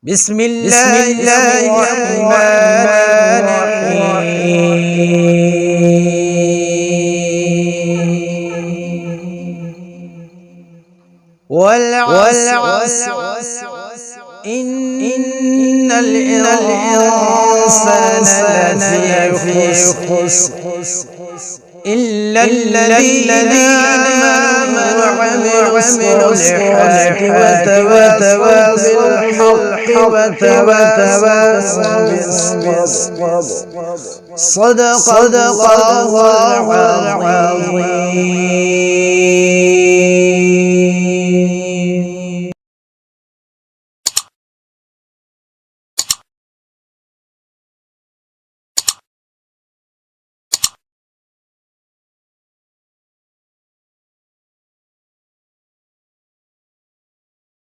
بسم الله الرحمن الرحيم والعصر إن الإنسان لفي خسر إلا الذين آمنوا وعملوا الصالحات وتواصوا بالحق وتواصوا بالصبر صدق الله العظيم.